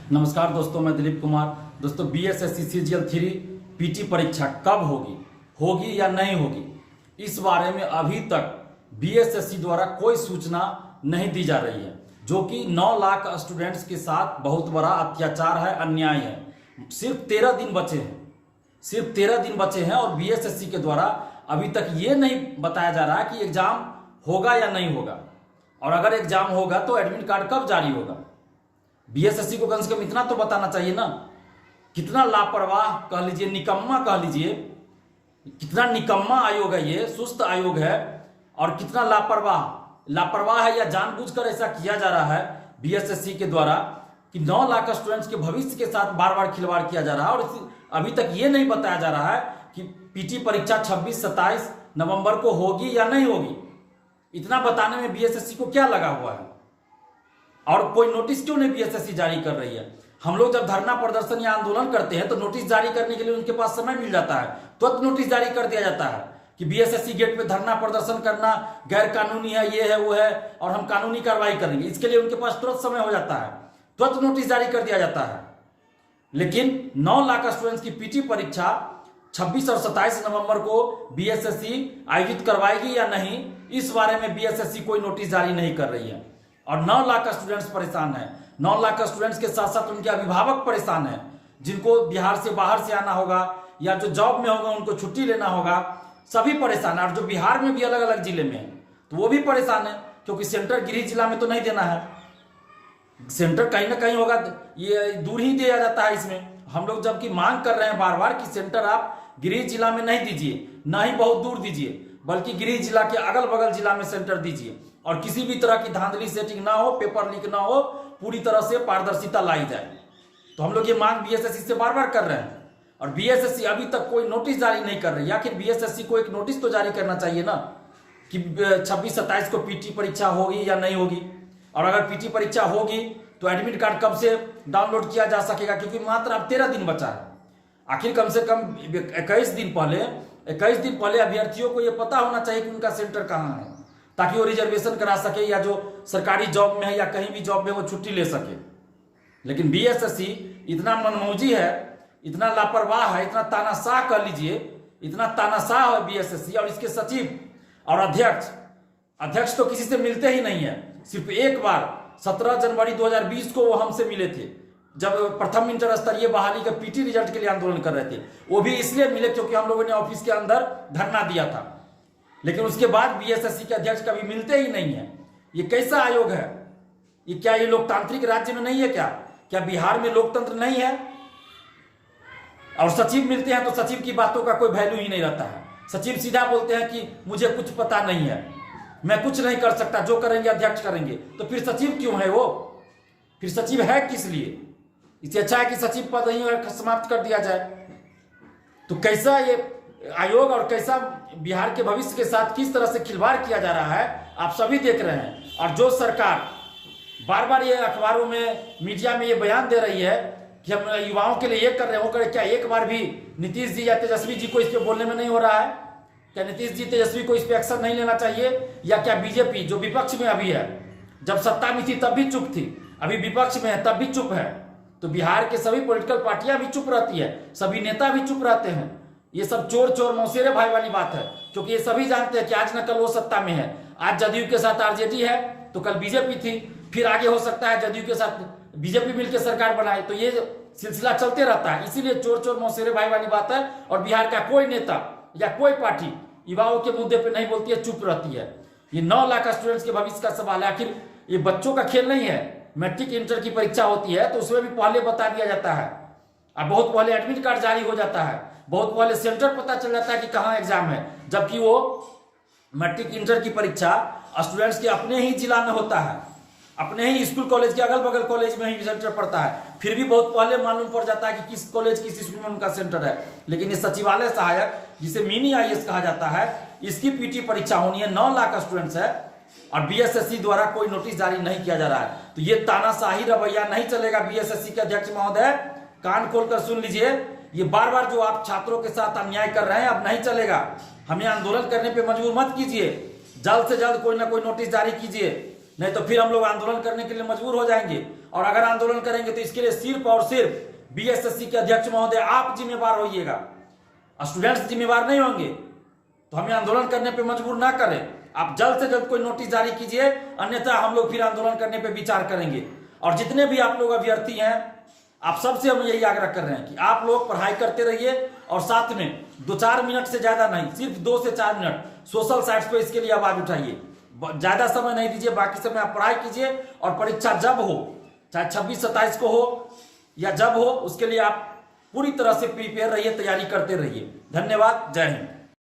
नमस्कार दोस्तों, मैं दिलीप कुमार। दोस्तों, बीएसएससी सीजीएल 3 पीटी परीक्षा कब होगी या नहीं होगी, इस बारे में अभी तक बीएसएससी द्वारा कोई सूचना नहीं दी जा रही है, जो कि 9 लाख स्टूडेंट्स के साथ बहुत बड़ा अत्याचार है, अन्याय है। सिर्फ 13 दिन बचे हैं और बीएसएससी के द्वारा अभी तक ये नहीं बताया जा रहा है कि एग्जाम होगा या नहीं होगा, और अगर एग्जाम होगा तो एडमिट कार्ड कब जारी होगा। बीएसएससी को कम से कम इतना तो बताना चाहिए ना। कितना लापरवाह कह लीजिए, निकम्मा कह लीजिए, कितना निकम्मा आयोग है ये, सुस्त आयोग है, और कितना लापरवाह है या जानबूझकर ऐसा किया जा रहा है बीएसएससी के द्वारा कि 9 लाख स्टूडेंट्स के भविष्य के साथ बार बार खिलवाड़ किया जा रहा है। और अभी तक ये नहीं बताया जा रहा है कि पीटी परीक्षा 26-27 नवंबर को होगी या नहीं होगी। इतना बताने में बीएसएससी को क्या लगा हुआ है, और कोई नोटिस क्यों नहीं बीएसएससी जारी कर रही है। हम लोग जब धरना प्रदर्शन या आंदोलन करते हैं तो नोटिस जारी करने के लिए उनके पास समय मिल जाता है, तुरंत नोटिस जारी कर दिया जाता है कि बीएसएससी गेट पे धरना प्रदर्शन करना गैर कानूनी है, ये है वो है, और हम कानूनी कार्रवाई करेंगे। इसके लिए उनके पास तुरंत समय हो जाता है, तुरंत नोटिस जारी कर दिया जाता है। लेकिन 9 लाख स्टूडेंट्स की पीटी परीक्षा 26 और 27 नवंबर को बीएसएससी आयोजित करवाएगी या नहीं, इस बारे में बीएसएससी कोई नोटिस जारी नहीं कर रही है। और 9 लाख स्टूडेंट्स परेशान हैं। 9 लाख स्टूडेंट्स के साथ साथ उनके अभिभावक परेशान हैं, जिनको बिहार से बाहर से आना होगा या जो जॉब में होगा उनको छुट्टी लेना होगा, सभी परेशान है। और जो बिहार में भी अलग अलग जिले में है तो वो भी परेशान है, क्योंकि सेंटर गृह जिला में तो नहीं देना है, सेंटर कहीं ना कहीं होगा, ये दूर ही दिया जाता है। इसमें हम लोग जबकि मांग कर रहे हैं बार बार कि सेंटर आप गृह जिला में नहीं दीजिए, ना ही बहुत दूर दीजिए, बल्कि गृह जिला के अगल बगल जिला में सेंटर दीजिए, और किसी भी तरह की धांधली सेटिंग ना हो, पेपर लीक ना हो, पूरी तरह से पारदर्शिता लाई जाए। तो हम लोग ये मांग बीएसएससी से बार बार कर रहे हैं, और बीएसएससी अभी तक कोई नोटिस जारी नहीं कर रही है। आखिर बीएसएससी को एक नोटिस तो जारी करना चाहिए ना कि 26-27 को पीटी परीक्षा होगी या नहीं होगी, और अगर पीटी परीक्षा होगी तो एडमिट कार्ड कब से डाउनलोड किया जा सकेगा, क्योंकि मात्र अब 13 दिन बचा है। आखिर कम से कम 21 दिन पहले अभ्यर्थियों को यह पता होना चाहिए कि उनका सेंटर कहाँ है, ताकि वो रिजर्वेशन करा सके, या जो सरकारी जॉब में है या कहीं भी जॉब में वो छुट्टी ले सके। लेकिन बीएसएससी इतना मनमौजी है, इतना लापरवाह है, इतना तानाशाह कह लीजिए, इतना तानाशाह है बीएसएससी। और इसके सचिव और अध्यक्ष तो किसी से मिलते ही नहीं है। सिर्फ एक बार 17 जनवरी 2020 को वो हमसे मिले थे, जब प्रथम इंटर स्तरीय बहाली का पीटी रिजल्ट के लिए आंदोलन कर रहे थे। वो भी इसलिए मिले क्योंकि हम लोगों ने ऑफिस के अंदर धरना दिया था। लेकिन उसके बाद बीएसएससी के अध्यक्ष कभी मिलते ही नहीं है। ये कैसा आयोग है? ये क्या ये लोकतांत्रिक राज्य में नहीं है क्या बिहार में लोकतंत्र नहीं है? और सचिव मिलते हैं तो सचिव की बातों का कोई वैल्यू ही नहीं रहता है। सचिव सीधा बोलते हैं कि मुझे कुछ पता नहीं है, मैं कुछ नहीं कर सकता, जो करेंगे अध्यक्ष करेंगे। तो फिर सचिव क्यों है वो? फिर सचिव है किस लिए? इससे अच्छा है कि सचिव पद ही समाप्त कर दिया जाए। तो कैसा ये आयोग और कैसा बिहार के भविष्य के साथ किस तरह से खिलवाड़ किया जा रहा है, आप सभी देख रहे हैं। और जो सरकार बार बार ये अखबारों में, मीडिया में ये बयान दे रही है कि हम युवाओं के लिए ये कर रहे हैं, वो करे, क्या एक बार भी नीतीश जी या तेजस्वी जी को इस पे बोलने में नहीं हो रहा है? क्या नीतीश जी तेजस्वी को इस पे एक्शन नहीं लेना चाहिए? या क्या बीजेपी जो विपक्ष में अभी है, जब सत्ता में थी तब भी चुप थी, अभी विपक्ष में है तब भी चुप है? तो बिहार के सभी पॉलिटिकल पार्टियां भी चुप रहती है, सभी नेता भी चुप रहते हैं। ये सब चोर मौसेरे भाई वाली बात है, क्योंकि ये सभी जानते हैं कि आज न कल वो सत्ता में है। आज जदयू के साथ आरजेडी है तो कल बीजेपी थी, फिर आगे हो सकता है जदयू के साथ बीजेपी मिलकर सरकार बनाए। तो ये सिलसिला चलते रहता है, इसीलिए चोर मौसेरे भाई वाली बात है। और बिहार का कोई नेता या कोई पार्टी युवाओं के मुद्दे पर नहीं बोलती है, चुप रहती है। ये 9 लाख स्टूडेंट्स के भविष्य का सवाल है। आखिर ये बच्चों का खेल नहीं है। मैट्रिक इंटर की परीक्षा होती है तो उसमें भी पहले बता दिया जाता है, अब बहुत पहले एडमिट कार्ड जारी हो जाता है, बहुत पहले सेंटर पता चल जाता है कि कहाँ एग्जाम है। जबकि वो मैट्रिक इंटर की परीक्षा स्टूडेंट्स के अपने ही जिला में होता है, अपने ही स्कूल कॉलेज के अगल बगल कॉलेज में ही सेंटर पड़ता है। फिर भी बहुत पहले मालूम पड़ जाता है कि किस कॉलेज किस स्कूल में उनका सेंटर है। लेकिन ये सचिवालय सहायक, जिसे मिनी आईएएस कहा जाता है, इसकी पीटी परीक्षा होनी है, 9 लाख स्टूडेंट्स है, और बीएसएससी द्वारा कोई नोटिस जारी नहीं किया जा रहा है। तो ये तानाशाही रवैया नहीं चलेगा। बीएसएससी के अध्यक्ष महोदय, कान खोलकर सुन लीजिए, ये बार बार जो आप छात्रों के साथ अन्याय कर रहे हैं अब नहीं चलेगा। हमें आंदोलन करने पे मजबूर मत कीजिए, जल्द से जल्द कोई ना कोई नोटिस जारी कीजिए। नहीं तो फिर हम लोग आंदोलन करने के लिए मजबूर हो जाएंगे। और अगर आंदोलन करेंगे तो इसके लिए सिर्फ और सिर्फ बीएसएससी के अध्यक्ष महोदय आप जिम्मेवार होइएगा, स्टूडेंट्स जिम्मेवार नहीं होंगे। तो हमें आंदोलन करने पे मजबूर ना करें। आप जल्द से जल्द कोई नोटिस जारी कीजिए, अन्यथा हम लोग फिर आंदोलन करने पे विचार करेंगे। और जितने भी आप लोग अभ्यर्थी हैं, आप सबसे हम यही आग्रह कर रहे हैं कि आप लोग पढ़ाई करते रहिए और साथ में 2-4 मिनट से ज्यादा नहीं, सिर्फ 2 से 4 मिनट सोशल साइट्स पे इसके लिए आवाज उठाइए। ज्यादा समय नहीं दीजिए, बाकी समय आप पढ़ाई कीजिए और परीक्षा जब हो, चाहे 26-27 को हो या जब हो, उसके लिए आप पूरी तरह से प्रिपेयर रहिए, तैयारी करते रहिए। धन्यवाद, जय हिंद।